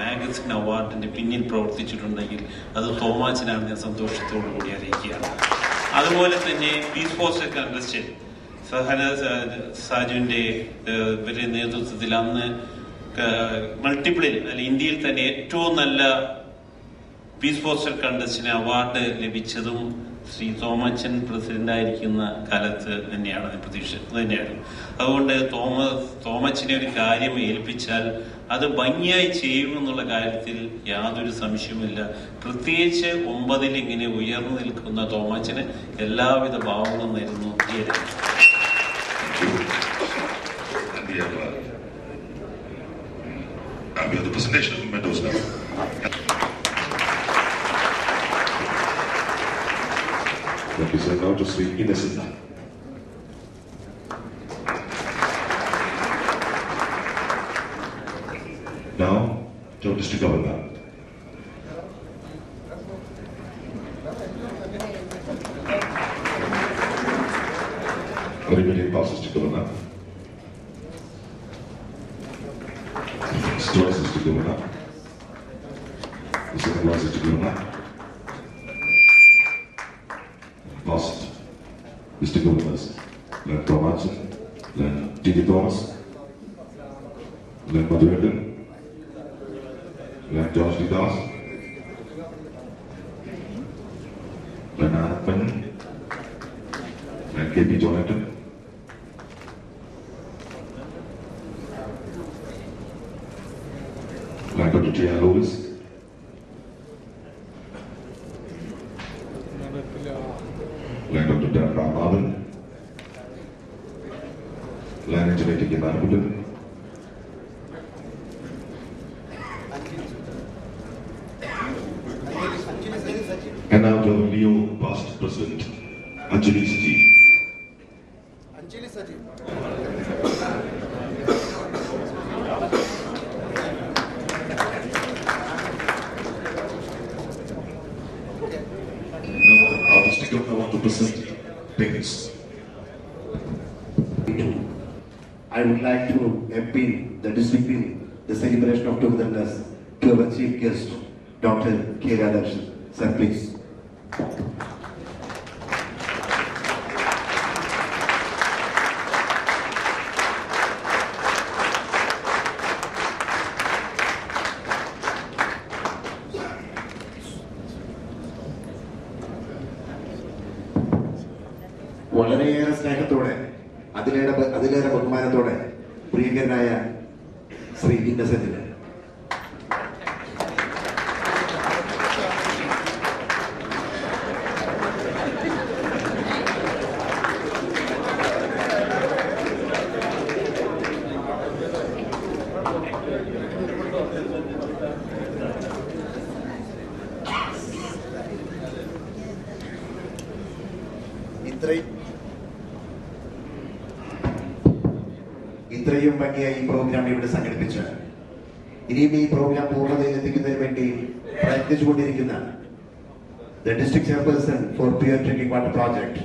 Magazine അവാർഡിന്റെ പിന്നിൽ പ്രവർത്തിച്ചിട്ടുണ്ടെങ്കിൽ അത് തോമാച്ചനാണ് ഞാൻ സന്തോഷത്തോടു കൂടി അറിയിക്കുകയാണ്. അതുപോലെ തന്നെ പീസ് പോസ്റ്റർ കണ്ടസ്റ്റന്റ് സഹന സാജുവിന്റെ നേതൃത്വത്തിൽ അന്ന് മൾട്ടിപ്പിളിൽ അല്ല ഇന്ത്യയിൽ തന്നെ ഏറ്റവും നല്ല പീസ് പോസ്റ്റർ കണ്ടസ്റ്റിന് അവാർഡ് ലഭിച്ചതും ശ്രീ തോമാച്ചൻ പ്രസിഡന്റായിരിക്കുന്ന കാലത്ത് തന്നെയാണ് തന്നെയാണ്. അതുകൊണ്ട് തോമച്ചനെ ഒരു കാര്യം ഏൽപ്പിച്ചാൽ അത് ഭംഗിയായി ചെയ്യുമെന്നുള്ള കാര്യത്തിൽ യാതൊരു സംശയവുമില്ല. പ്രത്യേകിച്ച് 9 ഇങ്ങനെ ഉയർന്നു നിൽക്കുന്ന തോമാച്ചന് എല്ലാവിധ ഭാവങ്ങളും നേരുന്നു. The presentation of mementos now. Thank you, sir. Now to Sri Innocent. Now to District Governor. Immediate pass District Governor. Stories District Governor. The second class District Governor. Past District Governors, Len Thomason, Len T.D. Thomas, Len Madhuvedan, Len George D. Das, Len Anappan, Len K.P. Jonathan, Len Dr. T.R. Lewis, Len Dr. Dan Ramadhan, Len Engineer T.K. Narakudan, and now to our new past President, Anjali Saji. Anjali Saji. I want to present Pennies. I would like to appeal the discipline, the celebration of togetherness to our chief guest, Dr. K. Radhakrishnan. Sir, please. വളരെയേറെ സ്നേഹത്തോടെ അതിലേറെ ബഹുമാനത്തോടെ പ്രിയങ്കരനായ ശ്രീ ഇന്നസെന്റിന് ഇത്രയും ഭംഗിയായി ഈ programme ഇവിടെ സംഘടിപ്പിച്ച് ഇനിയും ഈ പ്രോഗ്രാം പൂർണ്ണതയിൽ എത്തിക്കുന്നതിന് വേണ്ടി പ്രയത്നിച്ചുകൊണ്ടിരിക്കുന്ന the district chairperson for pure drinking water project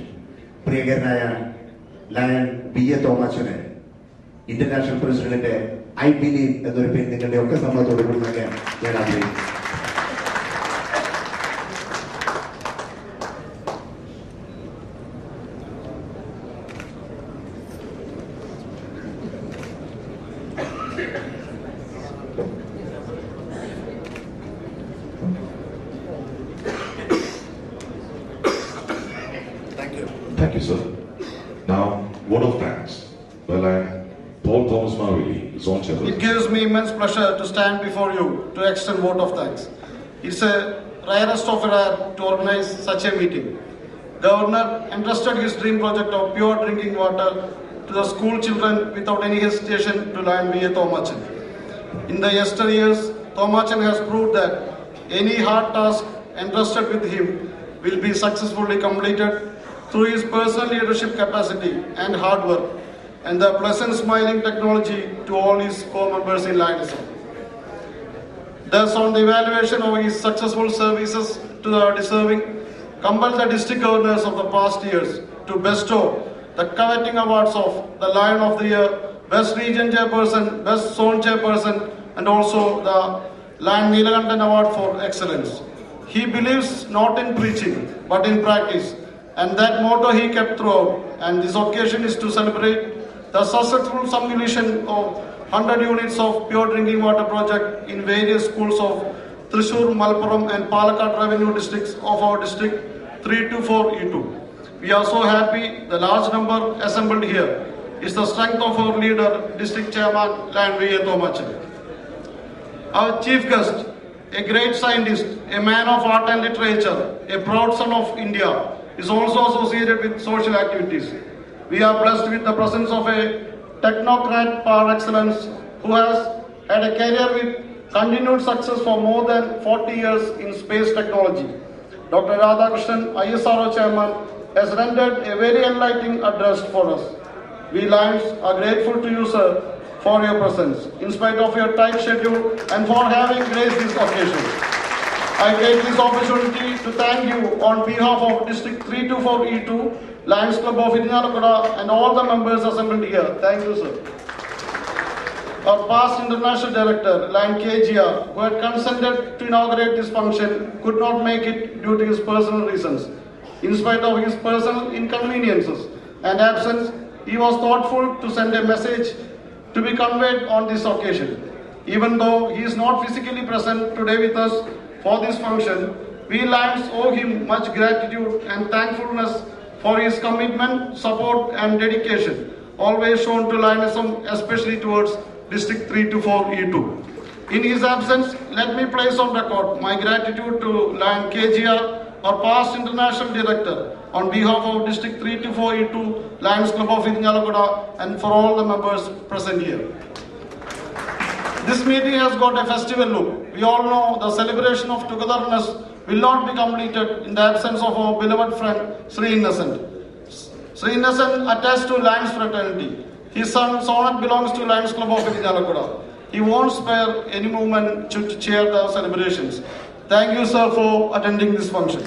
പ്രിയങ്കരനായ ലയൺ B.A. തോമാച്ചന് ഇന്റർനാഷണൽ പ്രസിഡന്റിന്റെ ഐ ബിലീവ് എന്നൊരു പേര് നിങ്ങളുടെ ഒക്കെ സമ്മതത്തോടു കൂടി നൽകാൻ ഞാൻ ആഗ്രഹിക്കുന്നു. Thank you, sir. Now, word of thanks. Well, I'm Paul Thomas Marley, Zone Chairman. It gives me immense pleasure to stand before you to extend vote of thanks. It's a rarest of rare to organize such a meeting. Governor entrusted his dream project of pure drinking water to the school children without any hesitation to Lion B.A. Thomason. In the yesteryears, Thomason has proved that any hard task entrusted with him will be successfully completed through his personal leadership capacity and hard work, and the pleasant smiling technology to all his co-members in Lionism. Thus, on the evaluation of his successful services to the deserving, compelled the district governors of the past years to bestow the coveting awards of the Lion of the Year, Best Region Chairperson, Best Zone Chairperson, and also the Lion Neelakantan Award for Excellence. He believes not in preaching, but in practice. And that motto he kept throughout. And this occasion is to celebrate the successful completion of 100 units of pure drinking water project in various schools of Thrissur, Malappuram and Palakkad revenue districts of our district 3 to 4 E2. We are so happy the large number assembled here is the strength of our leader, District Chairman Lion V.A. Thomachan. Our chief guest, a great scientist, a man of art and literature, a proud son of India, is also associated with social activities. We are blessed with the presence of a technocrat par excellence who has had a career with continued success for more than 40 years in space technology. Dr. Radhakrishnan, ISRO Chairman, has rendered a very enlightening address for us. We Lions are grateful to you, sir, for your presence, in spite of your tight schedule and for having graced this occasion. I take this opportunity to thank you on behalf of District 324 E2, Lions Club of Irinjalakuda and all the members assembled here. Thank you, sir. Our past international director, Lion KGR, who had consented to inaugurate this function, could not make it due to his personal reasons. In spite of his personal inconveniences and absence, he was thoughtful to send a message to be conveyed on this occasion. Even though he is not physically present today with us for this function, we Lions owe him much gratitude and thankfulness for his commitment, support and dedication, always shown to Lionism, especially towards District 324 E2. In his absence, let me place on record my gratitude to Lion KGR, our past international director, on behalf of District 324 E2, Lions Club of Irinjalakuda, and for all the members present here. This meeting has got a festival look. We all know the celebration of togetherness will not be completed in the absence of our beloved friend, Sri Innocent. Sri Innocent attached to Lions fraternity. His son Sonat belongs to Lions Club of Irinjalakuda. He won't spare any moment to cheer the celebrations. Thank you, sir, for attending this function.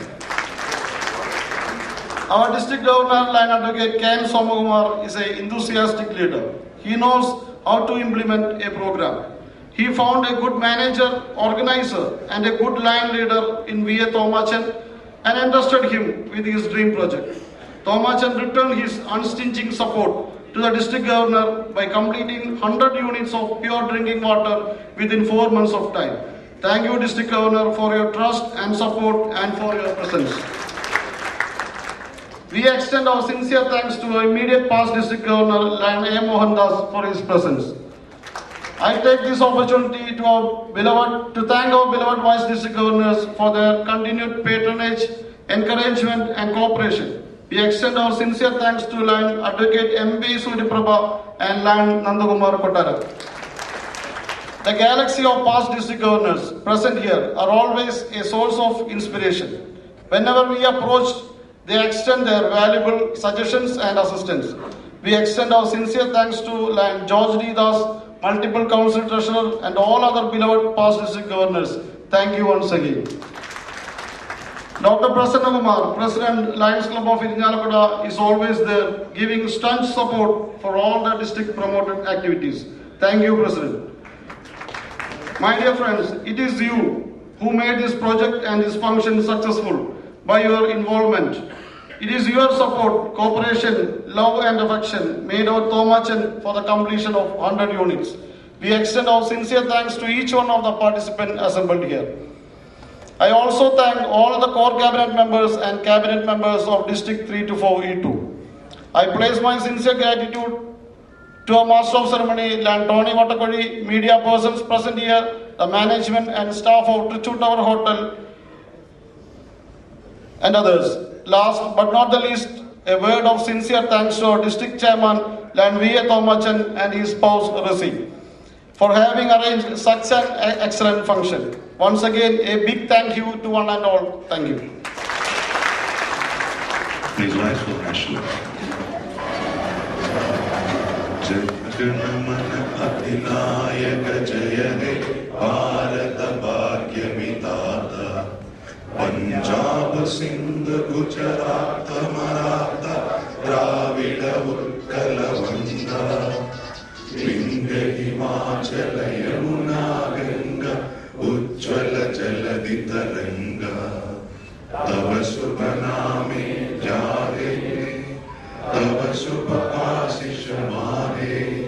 Our district governor, Lion Advocate K.M. Somakumar, is an enthusiastic leader. He knows how to implement a program. He found a good manager, organizer, and a good line leader in V.A. Thomachan and entrusted him with his dream project. Thomachan returned his unstinting support to the district governor by completing 100 units of pure drinking water within 4 months of time. Thank you, District Governor, for your trust and support and for your presence. We extend our sincere thanks to our immediate past District Governor, Lion A. Mohandas, for his presence. I take this opportunity to thank our beloved Vice District Governors for their continued patronage, encouragement and cooperation. We extend our sincere thanks to Lion Advocate M.B. Suriprabha and Lion Nandakumar Kottara. The galaxy of past district governors present here are always a source of inspiration. Whenever we approach, they extend their valuable suggestions and assistance. We extend our sincere thanks to Lion George D. Das, multiple council treasurer and all other beloved past district governors. Thank you once again. Dr. Prasanna Kumar, President, Lions Club of Irinjalakuda, is always there, giving staunch support for all the district promoted activities. Thank you, President. My dear friends, it is you who made this project and this function successful by your involvement. It is your support, cooperation, love and affection made our Thomachan for the completion of 100 units. We extend our sincere thanks to each one of the participants assembled here. I also thank all the core cabinet members and cabinet members of District 324 E2. I place my sincere gratitude to our Master of Ceremony, Lion Tony Vatakoli, media persons present here, the management and staff of Trichy Tower Hotel, and others. Last but not the least, a word of sincere thanks to our District Chairman, Lion V.A. Thomachan and his spouse, Rasi, for having arranged such an excellent function. Once again, a big thank you to one and all. Thank you. Please rise for the national. Punjab, Sindh, Gujarat, Maratha, Dravida, Utkala, Vanda, Vindhya, Himachala, Yamuna, Ganga, तरंगा तव शुभ नामे जागे तव शुभ आशीष मारे